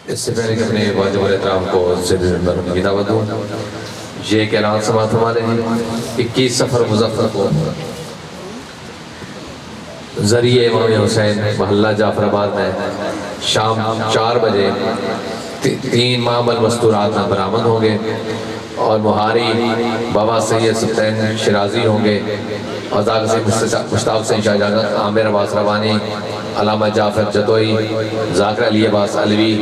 اس سے پہلے کہ اپنے واجب الاحترام کو زندگی کی دعوت دوں، یہ ایک اعلان سماعت ہمارے ہیں 21 سفر مظفر کو ذریعہ امام حسین محلہ جعفر آباد میں شام 4 بجے 3 معمل مستورات میں برآمد ہوں گے اور مہاری بابا سید سلطان شرازی ہوں گے اور ذاکر سے مشتاق حسین شاہ جاگت، عامر عباس ربانی، علامہ جعفر جدوئی، ذاکر علی عباس علوی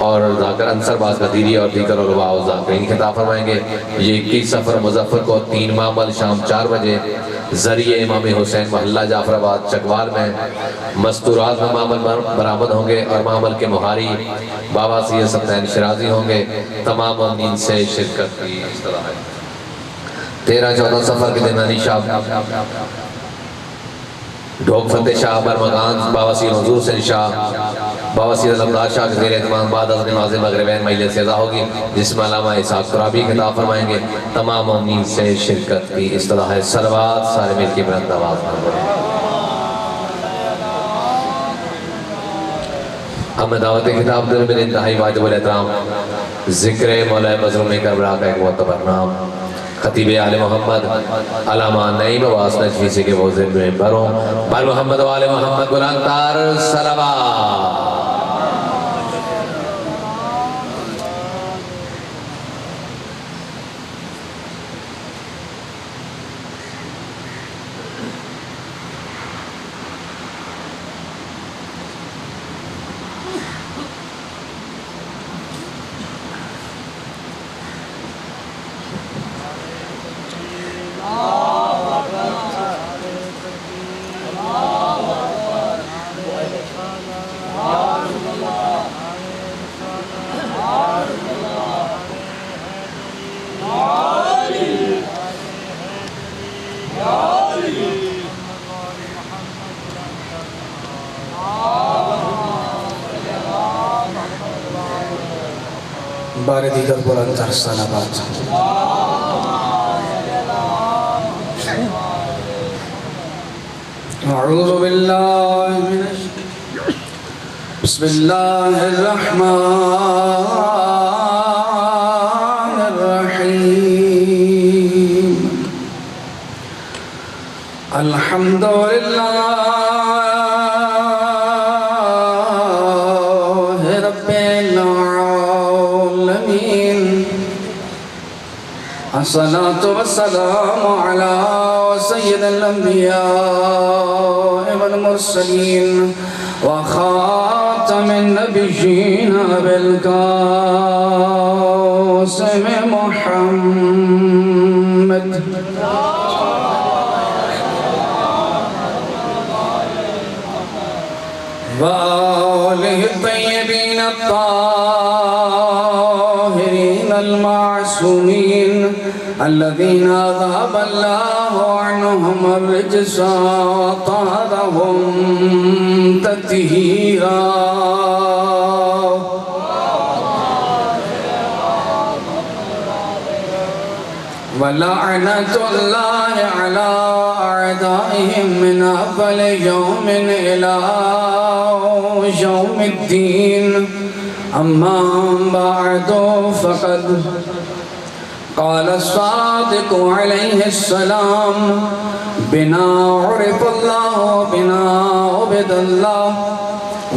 اور ذاکر انصر عباس قدیری اور دیگر علماء و ذاکرین خطاب فرمائیں گے۔ یہ 21 سفر مظفر کو 3 معمل شام 4 بجے ذریعہ امام حسین محلہ جعفر آباد چکوال میں مستورات میں معمل برآمد ہوں گے اور معمل کے مہاری بابا سید سلطان شرازی ہوں گے۔ تمام مؤمنین سے شرکت کی اصطلاح ہے۔ 13-14 سفر کے دن علی شاہ ڈھوک فتح شاہ برمغان بابا سید منظور حسین شاہ بابا سید علمدار شاہ کے زیر اہتمام بعد از نماز مغربین مجلس اذا ہوگی جس میں علامہ اسحاق ترابی خطاب فرمائیں گے۔ تمام مؤمنین سے شرکت کی اصطلاح ہے۔ صلوات سارے مل کے بلند آواز میں پڑھیں۔ ہم دعوت خطاب دل میں انتہائی واجب الاحترام ذکر مولا مظلوم کربلا کا ایک معتبر نام خطیب آل محمد علامہ نعیم عباس نجفی سے کہ وہ ذکر میں بروں بر محمد و آل محمد بلند تر صلوات۔ بار دیگر بلند تر صلوات۔ اعوذ باللہ من بسم اللہ الرحمن الرحیم الحمدللہ الصلاة والسلام على سيد الأنبياء والمرسلين وخاتم النبيين بالقاسم محمد وآله الطيبين الطاهرين المعصومين الذين أذهب الله عنهم الرجس وطهرهم تطهيرا ولعنة الله على أعدائهم من أول يوم إلى يوم الدين أما بعد فقد قال الصادق عليه السلام بنا عرف الله بنا عبد الله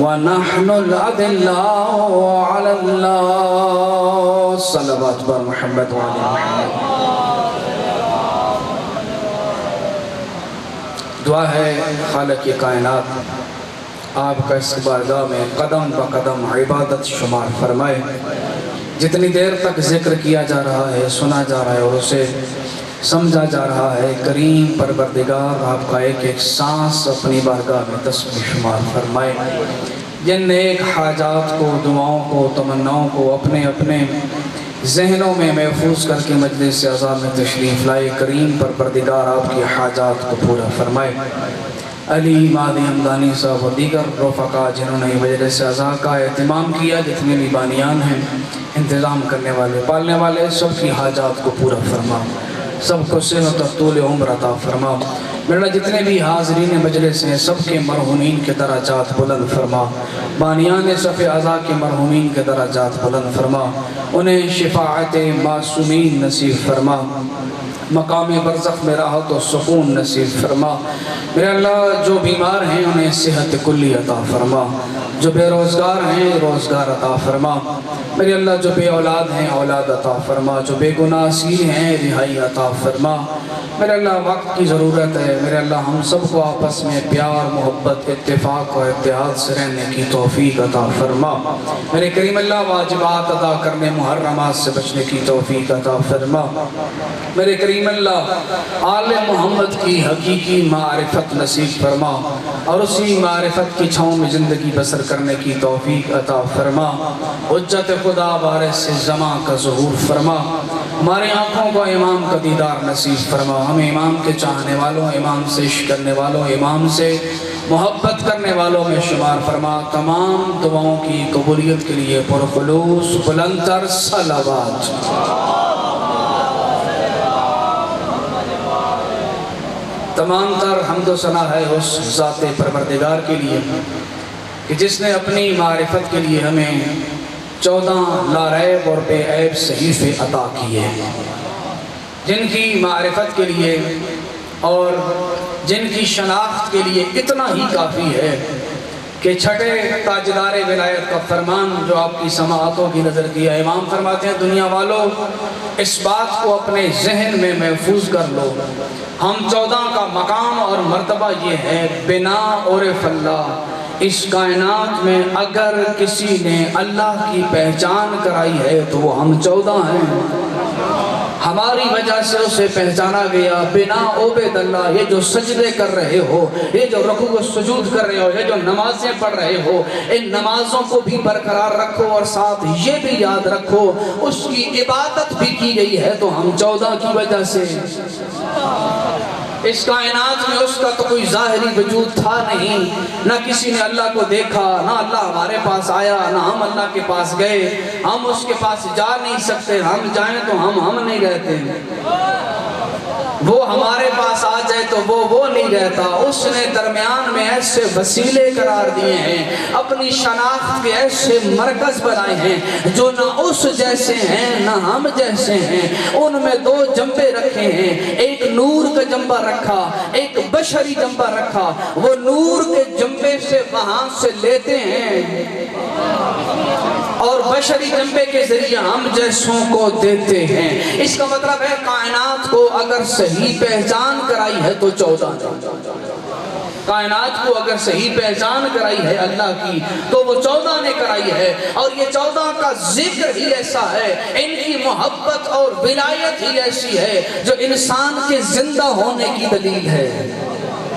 ونحن الأدلاء على الله صلوات بر محمد وعلى محمد۔ دعا ہے خالق کائنات آپ کا اس بارگاہ میں قدم بقدم عبادت شمار فرمائے۔ جتنی دیر تک ذکر کیا جا رہا ہے، سنا جا رہا ہے اور اسے سمجھا جا رہا ہے، کریم پروردگار آپ کا ایک ایک سانس اپنی بارگاہ میں تسبیح شمار فرمائے۔ جن نیک حاجات کو، دعاؤں کو، تمناؤں کو اپنے اپنے ذہنوں میں محفوظ کر کے مجلس اعزا میں تشریف لائے، کریم پروردگار آپ کی حاجات کو پورا فرمائے۔ علی مادی ہمدانی صاحب و دیگر رفقا جنہوں نے مجلس اعزا کا اہتمام کیا، جتنے بھی بانیان ہیں، انتظام کرنے والے، پالنے والے، سب کی حاجات کو پورا فرما، سب کو صحت و طول عمر عطا فرما۔ میرا جتنے بھی حاضرین مجلس ہیں سب کے مرحومین کے درجات بلند فرما، بانیان صف اعضاء کے مرحومین کے درجات بلند فرما، انہیں شفاعت معصومین نصیب فرما، مقام برزخ میں راحت و سکون نصیب فرما۔ میرے اللہ جو بیمار ہیں انہیں صحت کلی عطا فرما، جو بے روزگار ہیں روزگار عطا فرما، میرے اللہ جو بے اولاد ہیں اولاد عطا فرما، جو بے گناہ اسیر ہیں رہائی عطا فرما۔ میرے اللہ وقت کی ضرورت ہے، میرے اللہ ہم سب کو آپس میں پیار محبت اتفاق اور اتحاد سے رہنے کی توفیق عطا فرما۔ میرے کریم اللہ واجبات ادا کرنے محرمات سے بچنے کی توفیق عطا فرما۔ میرے کریم اللہ آل محمد کی حقیقی معرفت نصیب فرما اور اسی معرفت کی چھاؤں میں زندگی بسر کرنے کی توفیق عطا فرما۔ حجت خدا وارث زماں کا ظہور فرما، ہماری آنکھوں کو امام کا دیدار نصیب فرما، ہمیں امام کے چاہنے والوں، امام سے عشق کرنے والوں، امام سے محبت کرنے والوں میں شمار فرما۔ تمام دعاؤں کی قبولیت کے لیے پرخلوص بلند تر صلوات۔ تمام تر حمد و ثنا ہے اس ذات پروردگار کے لیے کہ جس نے اپنی معرفت کے لیے ہمیں 14 لاریب اور بے عیب صحیفے عطا کیے، جن کی معرفت کے لیے اور جن کی شناخت کے لیے اتنا ہی کافی ہے کہ چھٹے تاجدار ولایت کا فرمان جو آپ کی سماعتوں کی نظر کیا، امام فرماتے ہیں دنیا والوں اس بات کو اپنے ذہن میں محفوظ کر لو، ہم 14 کا مقام اور مرتبہ یہ ہے، بنا عرف اللہ اس کائنات میں اگر کسی نے اللہ کی پہچان کرائی ہے تو وہ ہم 14 ہیں، ہماری وجہ سے اسے پہچانا گیا۔ بنا عبید اللہ، یہ جو سجدے کر رہے ہو، یہ جو رکوع و سجود کر رہے ہو، یہ جو نمازیں پڑھ رہے ہو، ان نمازوں کو بھی برقرار رکھو اور ساتھ یہ بھی یاد رکھو اس کی عبادت بھی کی گئی ہے تو ہم 14 کی وجہ سے۔ اس کائنات میں اس کا تو کوئی ظاہری وجود تھا نہیں، نہ کسی نے اللہ کو دیکھا، نہ اللہ ہمارے پاس آیا، نہ ہم اللہ کے پاس گئے، ہم اس کے پاس جا نہیں سکتے، ہم جائیں تو ہم نہیں رہتے، وہ ہمارے پاس آ جائے تو وہ نہیں رہتا۔ اس نے درمیان میں ایسے وسیلے قرار دیے ہیں، اپنی شناخت کے ایسے مرکز بنائے ہیں جو نہ اس جیسے ہیں نہ ہم جیسے ہیں، ان میں 2 جنبے رکھے ہیں، ایک نور کا جنبہ رکھا، ایک بشری جنبہ رکھا، وہ نور کے جنبے سے وہاں سے لیتے ہیں اور بشری جنبے کے ذریعے ہم جیسوں کو دیتے ہیں۔ اس کا مطلب ہے کائنات کو اگر صحیح پہچان کرائی ہے تو 14، کائنات کو اگر صحیح پہچان کرائی ہے اللہ کی تو وہ 14 نے کرائی ہے، اور یہ 14 کا ذکر ہی ایسا ہے، ان کی محبت اور ولایت ہی ایسی ہے جو انسان کے زندہ ہونے کی دلیل ہے۔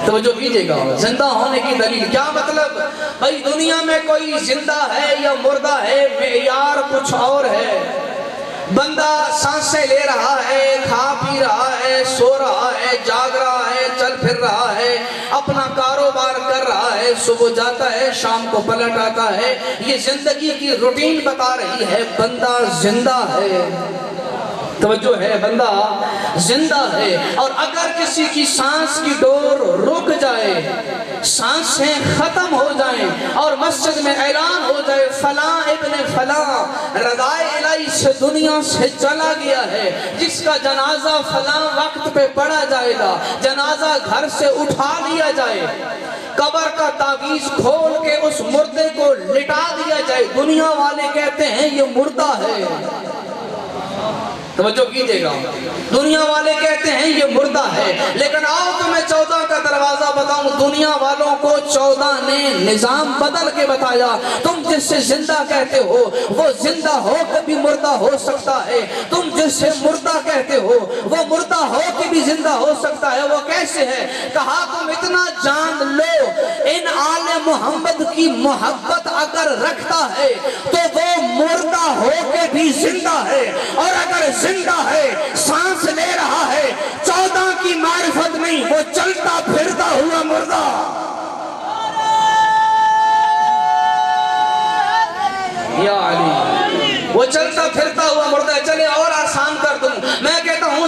توجہ کیجئے گا، زندہ ہونے کی دلیل کیا مطلب؟ بھائی دنیا میں کوئی زندہ ہے یا مردہ ہے، معیار کچھ اور ہے۔ بندہ سانسیں لے رہا ہے، کھا پی رہا ہے، سو رہا ہے، جاگ رہا ہے، چل پھر رہا ہے، اپنا کاروبار کر رہا ہے، صبح جاتا ہے شام کو پلٹ آتا ہے، یہ زندگی کی روٹین بتا رہی ہے بندہ زندہ ہے۔ توجہ ہے، بندہ زندہ ہے، اور اگر کسی کی سانس کی ڈور رک جائے، سانسیں ختم ہو جائیں اور مسجد میں اعلان ہو جائے فلاں ابن فلاں رضائے الہی سے دنیا سے چلا گیا ہے، جس کا جنازہ فلاں وقت پہ پڑھا جائے گا، جنازہ گھر سے اٹھا لیا جائے، قبر کا تعویذ کھول کے اس مردے کو لٹا دیا جائے، دنیا والے کہتے ہیں یہ مردہ ہے۔ توجہ کیجئے گا، دنیا والے کہتے ہیں یہ مردہ ہے، لیکن آؤ تمہیں 14 کا دروازہ بتاؤں۔ دنیا والوں کو 14 نے نظام بدل کے بتایا، تم جس سے زندہ کہتے ہو وہ زندہ ہو کے بھی مردہ ہو سکتا ہے، تم جس سے مردہ کہتے ہو وہ مردہ ہو کے بھی زندہ ہو سکتا ہے۔ وہ کیسے ہے؟ کہا تم اتنا جان لو، ان آل محمد کی محبت اگر رکھتا ہے تو وہ مردہ ہو کے بھی زندہ ہے، اور اگر زندہ ہے، سانس لے رہا ہے، 14 کی معرفت نہیں، وہ چلتا پھرتا ہوا مردہ۔ یا علی، وہ چلتا پھرتا ہوا مردہ۔ چلے اور آسان کر دوں، میں کہتا ہوں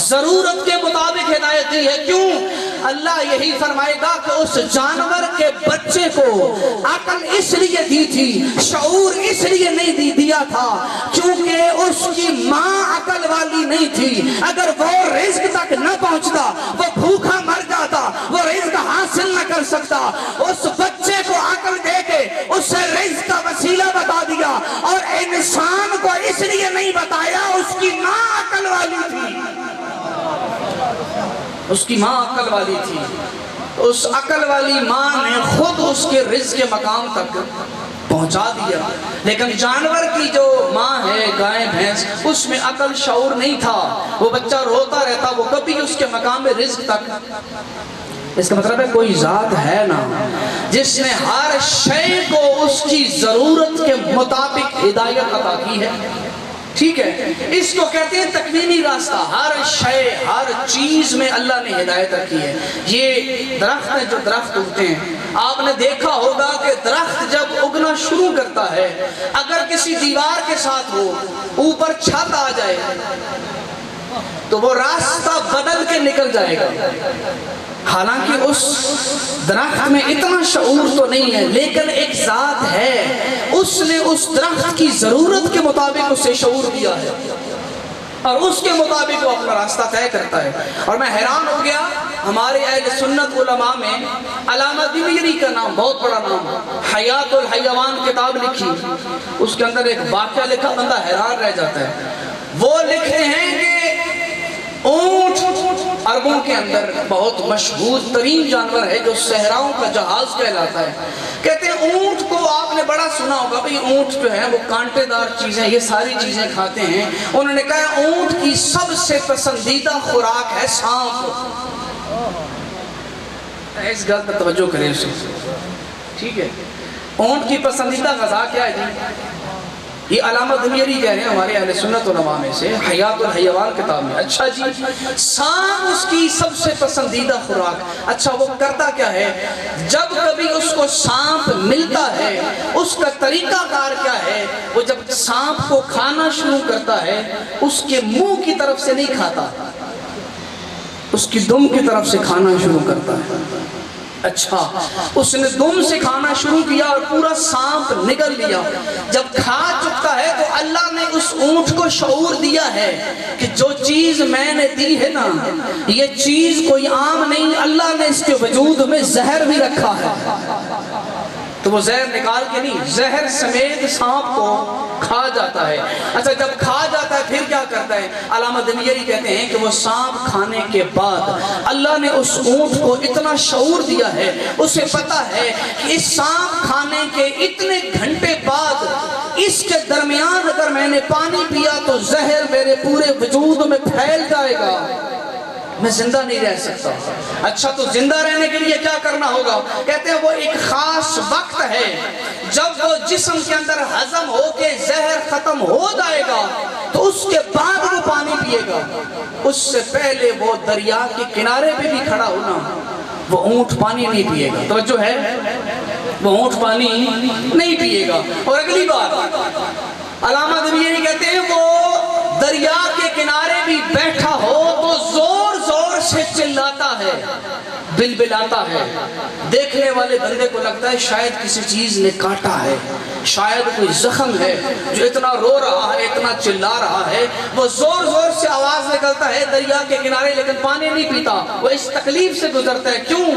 ضرورت کے مطابق ہدایت دی ہے. کیوں؟ اللہ یہی فرمائے گا کہ اس جانور کے بچے کو عقل اس لیے دی تھی, شعور اس لیے نہیں دیا تھا کیونکہ اس کی ماں عقل والی نہیں تھی. اگر وہ رزق تک نہ پہنچتا, وہ بھوکا مر جاتا, وہ رزق حاصل نہ کر سکتا. اس بچے کو عقل دے کے اسے رزق کا وسیلہ بتا دیا, اور انسان کو اس لیے نہیں بتایا, اس کی ماں عقل والی تھی. اس کی ماں عقل والی تھی. اس عقل والی ماں نے خود اس کے رزق کے مقام تک پہنچا دیا. لیکن جانور کی جو ماں ہے, گائے بھینس, اس میں عقل شعور نہیں تھا. وہ بچہ روتا رہتا, وہ کبھی اس کے مقام رزق تک. اس کا مطلب ہے کوئی ذات ہے نا جس نے ہر شے کو اس کی ضرورت کے مطابق ہدایت عطا کی ہے. ٹھیک ہے, اس کو کہتے ہیں تکوینی راستہ. ہر شے, ہر چیز میں اللہ نے ہدایت رکھی ہے. یہ درخت ہیں جو درخت اگتے ہیں, آپ نے دیکھا ہوگا کہ درخت جب اگنا شروع کرتا ہے, اگر کسی دیوار کے ساتھ ہو, اوپر چھت آ جائے تو وہ راستہ بدل کے نکل جائے گا. حالانکہ اس درخت میں اتنا شعور تو نہیں ہے, لیکن ایک ذات ہے, اس نے اس درخت کی ضرورت کے مطابق اسے شعور دیا ہے, اور اس کے مطابق وہ اپنا راستہ طے کرتا ہے. اور میں حیران ہو گیا, ہمارے اہل سنت علماء میں علامہ دمری کا نام بہت بڑا نام ہے, حیات الحیوان کتاب لکھی, اس کے اندر ایک واقعہ لکھا, بندہ حیران رہ جاتا ہے. وہ لکھتے ہیں کہ اونٹ عربوں کے اندر بہت مشہور ترین جانور ہے جو صحراؤں کا جہاز کہلاتا ہے. کہتے ہیں اونٹ کو آپ نے بڑا سنا ہوگا, بھئی اونٹ جو ہے وہ کانٹے دار چیزیں, یہ ساری چیزیں کھاتے ہیں. انہوں نے کہا اونٹ کی سب سے پسندیدہ خوراک ہے سانپ. اس گل پر توجہ کریں اسے, ٹھیک ہے. اونٹ کی پسندیدہ غذا کیا ہے جی؟ یہ علامہ دمری کہہ رہے ہیں ہمارے اہل سنت علماء میں سے, حیات الحیوان کتاب میں. اچھا جی, سانپ اس کی سب سے پسندیدہ خوراک. اچھا وہ کرتا کیا ہے؟ جب کبھی اس کو سانپ ملتا ہے, اس کا طریقہ کار کیا ہے؟ وہ جب سانپ کو کھانا شروع کرتا ہے, اس کے منہ کی طرف سے نہیں کھاتا, اس کی دم کی طرف سے کھانا شروع کرتا ہے. اچھا, اس نے دم سے کھانا شروع کیا اور پورا سانپ نگل لیا. جب کھا چکتا ہے تو اللہ نے اس اونٹ کو شعور دیا ہے کہ جو چیز میں نے دی ہے نا, یہ چیز کوئی عام نہیں, اللہ نے اس کے وجود میں زہر بھی رکھا ہے. تو وہ زہر نکال کے نہیں, زہر سمیت سانپ کو کھا جاتا ہے. اچھا جب کھا جاتا ہے پھر کیا کرتا ہے؟ علامہ دمری کہتے ہیں کہ وہ سانپ کھانے کے بعد اللہ نے اس اونٹ کو اتنا شعور دیا ہے, اسے پتا ہے کہ اس سانپ کھانے کے اتنے گھنٹے بعد اس کے درمیان اگر میں نے پانی پیا تو زہر میرے پورے وجود میں پھیل جائے گا, میں زندہ نہیں رہ سکتا. اچھا تو زندہ رہنے کے لیے کیا کرنا ہوگا؟ کہتے ہیں وہ ایک خاص وقت ہے جب وہ جسم کے اندر ہضم ہو کے زہر ختم ہو جائے گا تو اس کے بعد وہ پانی پیے گا. اس سے پہلے وہ دریا کے کنارے پہ بھی کھڑا ہونا, وہ اونٹ پانی نہیں پیے گا. توجہ ہے, وہ اونٹ پانی نہیں پیے گا. اور اگلی بات علامہ دمری کہتے ہیں وہ دریا کے کنارے بھی بیٹھا ہو تو زور زور سے چلاتا ہے, بلبلاتا ہے. دیکھنے والے بندے کو لگتا ہے شاید کسی چیز نے کاٹا ہے, شاید کوئی زخم ہے جو اتنا رو رہا ہے, اتنا چلا رہا ہے. وہ زور زور سے آواز نکلتا ہے دریا کے کنارے, لیکن پانی نہیں پیتا. وہ اس تکلیف سے گزرتا ہے. کیوں؟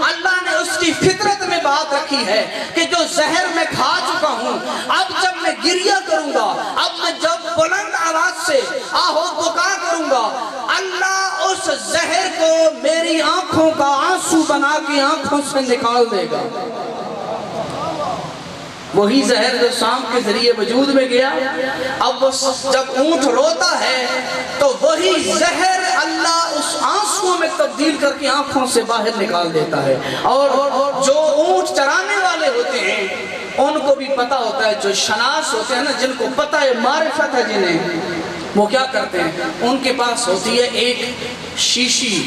اللہ نے اس کی فطرت میں بات رکھی ہے کہ جو زہر میں کھا چکا ہوں, اب جب میں گریہ کروں گا, اب میں جب بلند آواز سے آہو پکار کروں گا, اللہ اس زہر کو میری آنکھوں کا آنسو بنا کے آنکھوں سے نکال دے گا. وہی زہر جو سانپ کے ذریعے وجود میں گیا, اب وہ جب اونٹ روتا ہے تو وہی زہر اللہ اس آنسو میں تبدیل کر کے آنکھوں سے باہر نکال دیتا ہے. اور جو اونٹ چرانے والے ہوتے ہیں ان کو بھی پتا ہوتا ہے, جو شناس ہوتے ہیں نا, جن کو پتا ہے, معرفت ہے جنہیں, وہ کیا کرتے ہیں, ان کے پاس ہوتی ہے ایک شیشی,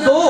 2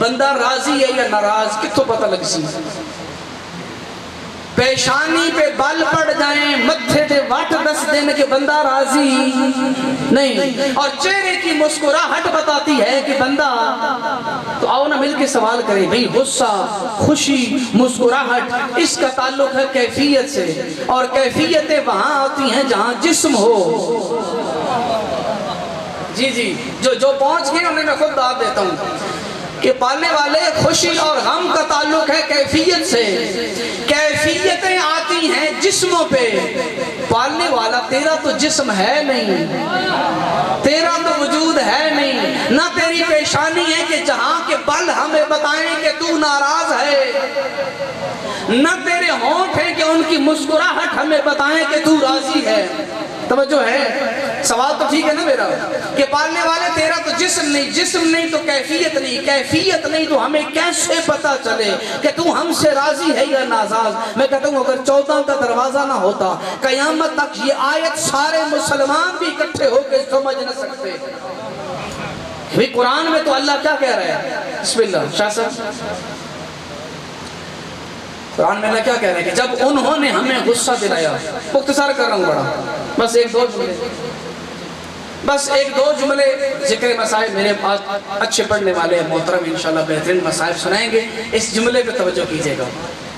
بندہ راضی ہے یا ناراض کتوں پتہ لگ سی؟ پیشانی پہ بال پڑ جائیں، متھے دے واٹ دس دین کہ بندہ راضی نہیں، اور چہرے کی مسکراہٹ بتاتی ہے کہ بندہ، تو آؤ نا مل کے سوال کریں بھئی غصہ، خوشی، مسکراہٹ، اس کا تعلق ہے کیفیت سے، اور کیفیتیں وہاں آتی ہیں جہاں جسم ہو۔ جی جو پہنچ گئے انہیں میں خود دعوت دیتا ہوں کہ پالنے والے خوشی اور غم کا تعلق ہے کیفیت سے، کیفیتیں آتی ہیں جسموں پہ۔ پالنے والا تیرا تو جسم ہے نہیں، تیرا تو وجود ہے نہیں، نہ تیری پیشانی ہے کہ جہاں کے بل ہمیں بتائیں کہ تو ناراض ہے، نہ تیرے ہونٹ ہیں کہ ان کی مسکراہٹ ہمیں بتائیں کہ تو راضی ہے۔ توجہ ہے؟ سوال تو ٹھیک ہے نا میرا کہ پالنے والے تیرا تو جسم نہیں، جسم نہیں تو کیفیت نہیں، کیفیت نہیں تو ہمیں کیسے پتا چلے کہ تو ہم سے راضی ہے یا ناراض؟ میں کہتا ہوں اگر 14 کا دروازہ نہ ہوتا قیامت تک یہ آیت سارے مسلمان بھی اکٹھے ہو کے سمجھ نہ سکتے۔ بھی قرآن میں تو اللہ کیا کہہ رہا ہے؟ بسم اللہ شاہ صاحب، قرآن میں اللہ کیا کہہ رہے ہیں کہ جب انہوں نے ہمیں غصہ دلایا، مختصر کر رہا ہوں بڑا، بس ایک دو جملے ذکر مسائل میرے پاس اچھے پڑھنے والے محترم انشاءاللہ بہترین مسائل سنائیں گے، اس جملے پہ توجہ کیجئے گا۔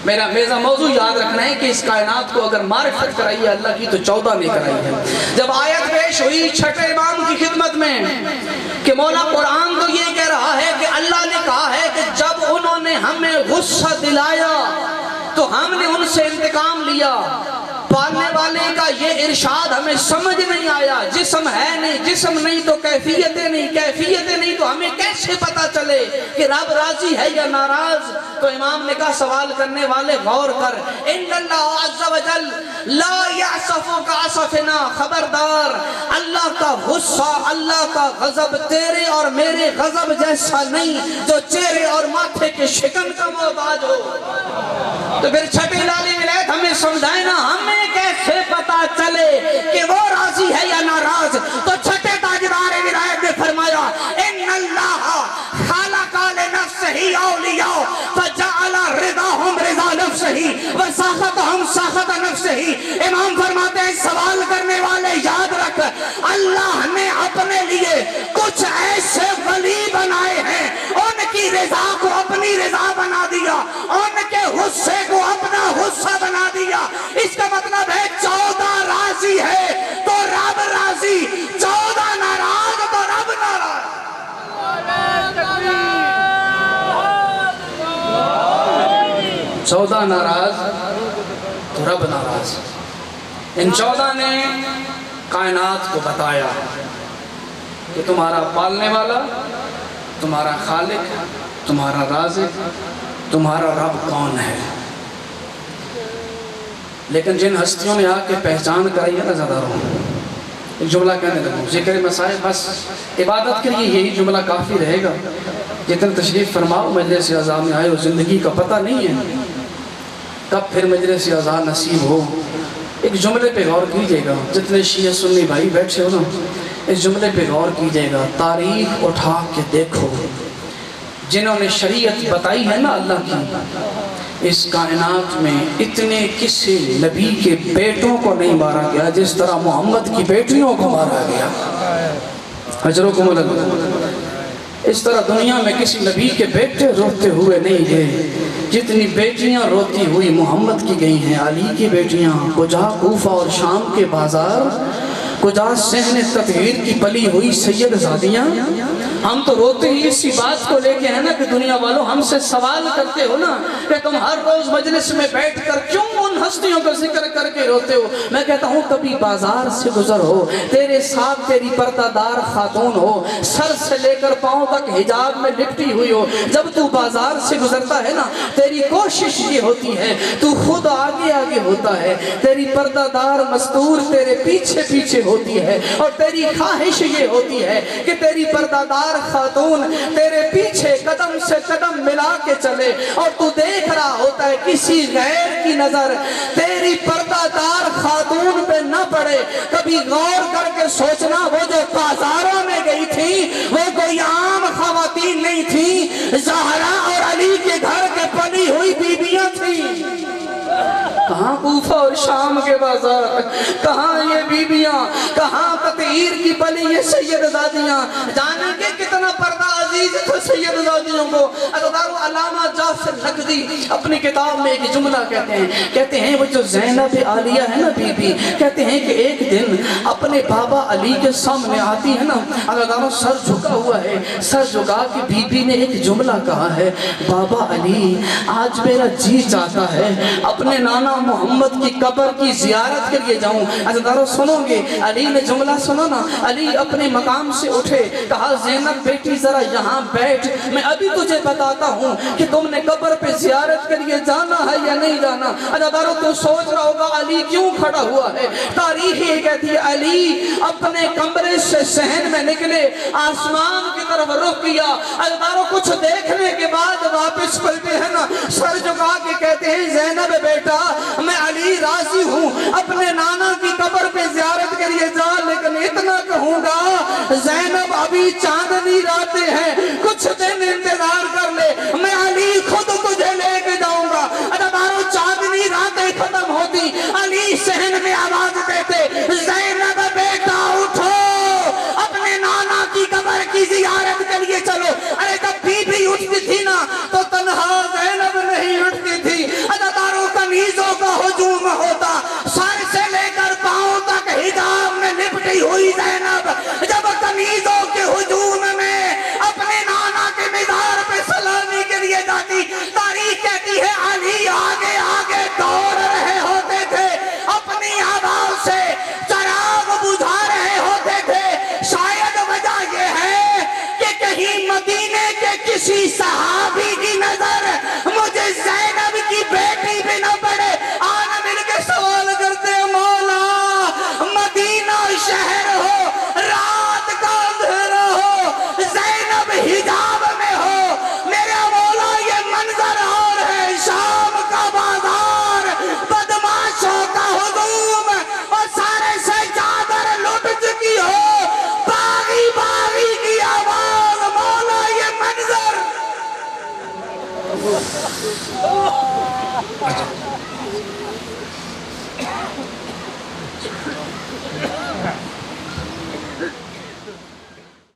میرا موضوع یاد رکھنا ہے کہ اس کائنات کو اگر معرفت کرائی ہے اللہ کی تو 14 نے کرائی ہے۔ جب آیت پیش ہوئی چھٹے امام کی خدمت میں کہ مولا قرآن تو یہ کہہ رہا ہے کہ اللہ نے کہا ہے کہ جب انہوں نے ہمیں غصہ دلایا تو ہم نے ان سے انتقام لیا، پالنے والے کا یہ ارشاد ہمیں سمجھ نہیں آیا، جسم ہے نہیں، جسم نہیں تو کیفیتیں نہیں، کیفیتیں نہیں تو ہمیں کیسے پتا چلے کہ رب راضی ہے یا ناراض؟ تو امام نے کہا سوال کرنے والے غور کر، ان اللہ عز و جل لا یعصف کعصفنا، خبردار اللہ کا غصہ، اللہ کا غضب تیرے اور میرے غضب جیسا نہیں جو چہرے اور ماتھے کے شکن کا محتاج ہو۔ تو پھر چھٹی لالی ولایت ہمیں سمجھائے نا، ہمیں کیسے پتا چلے کہ وہ راضی ہے یا ناراض؟ تو چھٹے تاجدار ولایت نے فرمایا ان اللہ خلق لنفسہ اولیاء فجعل رضاہم رضا نفسہ وسخطہم سخط نفسہ۔ امام فرماتے ہیں سوال کرنے والے یاد رکھ، اللہ نے اپنے لیے کچھ ایسے ولی بنائے ہیں، ان کی رضا کو اپنی رضا بنا دیا، ان کے غصے کو اپنا غصہ بنا دیا۔ اس کا مطلب ہے 14 راضی ہے تو رب راضی، 14 ناراض تو رب ناراض۔ 14 ناراض تو رب ناراض۔ ان 14 نے کائنات کو بتایا کہ تمہارا پالنے والا، تمہارا خالق، تمہارا رازق، تمہارا رب کون ہے۔ لیکن جن ہستیوں نے آ کے پہچان کرائی ہے نا زیادہ رہو، ایک جملہ کہنے لگوں، ذکر مسائل بس عبادت کے لیے یہی جملہ کافی رہے گا۔ جتنے تشریف فرماؤ مجلس اعزاء میں آئے ہو، زندگی کا پتہ نہیں ہے کب پھر مجلس اعزاء نصیب ہو۔ ایک جملے پہ غور کیجئے گا، جتنے شیعہ سنی بھائی بیٹھے ہو نا، اس جملے پہ غور کیجئے گا، تاریخ اٹھا کے دیکھو، جنہوں نے شریعت بتائی ہے نا اللہ کی، اس کائنات میں اتنے کسی نبی کے بیٹوں کو نہیں مارا گیا جس طرح محمد کی بیٹیوں کو مارا گیا۔ اجرکم اللہ۔ اس طرح دنیا میں کسی نبی کے بیٹے روتے ہوئے نہیں گئے جتنی بیٹیاں روتی ہوئی محمد کی گئی ہیں۔ علی کی بیٹیاں، کجا کوفہ اور شام کے بازار، کجا صحن تطہیر کی پلی ہوئی سید زادیاں۔ ہم تو روتے ہی اسی بات کو لے کے ہیں نا کہ دنیا والوں ہم سے سوال کرتے ہو نا کہ تم ہر روز مجلس میں بیٹھ کر کیوں ان ہستیوں کا ذکر کر کے روتے ہو۔ میں کہتا ہوں کبھی بازار سے گزر ہو، تیرے ساتھ تیری پردہ دار خاتون ہو، سر سے لے کر پاؤں تک حجاب میں لپٹی ہوئی ہو، جب تو بازار سے گزرتا ہے نا تیری کوشش یہ ہوتی ہے، تو خود آگے آگے ہوتا ہے، تیری پردہ دار مستور تیرے پیچھے پیچھے ہوتی ہے، اور تیری خواہش یہ ہوتی ہے کہ تیری پردہ دار خاتون تیرے پیچھے قدم سے قدم ملا کے چلے، اور تو دیکھ رہا ہوتا ہے کسی غیر کی نظر تیری پردہ دار خاتون پہ نہ پڑے۔ کبھی غور کر کے سوچنا وہ جو بازاروں میں گئی تھی وہ کوئی عام خواتین نہیں تھی، زہرا پیر کی بلی یہ سید زادیاں، جانیں گے کتنا پردہ عزیز تھا سید زادیوں کو۔ عزیزانو علامہ جعفر نقوی اپنی کتاب میں ایک جملہ کہتے ہیں وہ جو زینب عالیہ ہے نا بی بی، کہتے ہیں کہ ایک دن اپنے بابا علی کے سامنے آتی ہے نا، عزیزانو سر جھکا ہوا ہے، سر جھکا کے بی بی نے ایک جملہ کہا ہے، بابا علی آج میرا جی چاہتا ہے اپنے نانا محمد کی قبر کی زیارت کے لیے جاؤں۔ عزیزانو سنو گے، علی نے جملہ سنو نا، علی اپنے مقام سے اٹھے، کہا زینب بیٹی ذرا یہاں بیٹھ، میں ابھی تجھے بتاتا ہوں کہ تم نے قبر پہ زیارت کے لیے جانا ہے یا نہیں جانا۔ عزیزانو تو سوچ رہا ہوگا علی کیوں کھڑا ہوا ہے، تاریخ یہ کہتی ہے علی اپنے کمرے سے صحن میں نکلے، آسمان کی طرف رخ کیا، عزیزانو کچھ دیکھنے کے بعد واپس پلٹے ہیں نا، سر جھکا کے کہتے ہیں زینب بیٹا میں علی راضی ہوں اپنے نانا کی قبر پہ زیارت کے لیے جا، لیکن اتنا کہوں گا زینب ابھی چاندنی راتیں ہیں، کچھ دن انتظار کر لے، میں علی خود تجھے لے کے جاؤں گا۔ عزیزانو چاندنی راتیں ختم ہوتی، علی صحن میں آواز دیتے زینب بیٹا اٹھو اپنے نانا کی قبر کی زیارت کے لیے چلو۔ ارے جب بی بی اٹھتی تھی نا تو تنہا زینب نہیں اٹھتی تھی، عزیزانو کنیزوں کا ہجوم ہوتا، سر سے لے کر پاؤں تک حجاب میں لپٹی ہوئی زینب جب کنیزوں کے ہجوم میں اپنے نانا کے مزار پہ سلامی کے لیے جاتی، تاریخ کہتی ہے علی آگے آگے دوڑ رہے ہوتے تھے، اپنی آواز سے چراغ بجھا رہے ہوتے تھے۔ شاید وجہ یہ ہے کہ کہیں مدینے کے کسی صحابی کی نظر مجھے زینب کی بیٹی بھی نہ پڑے۔ آنا مل کے سوال کرتے ہیں مولا مدینہ شہر ہو، رات کا اندھیرا ہو، زینب حجاب میں ہو، میرے مولا یہ منظر اور ہے، شام کا بازار، بدماشوں کا ہجوم اور سارے سے چادر لٹ چکی ہو، باغی باغی کی آواز، مولا یہ منظر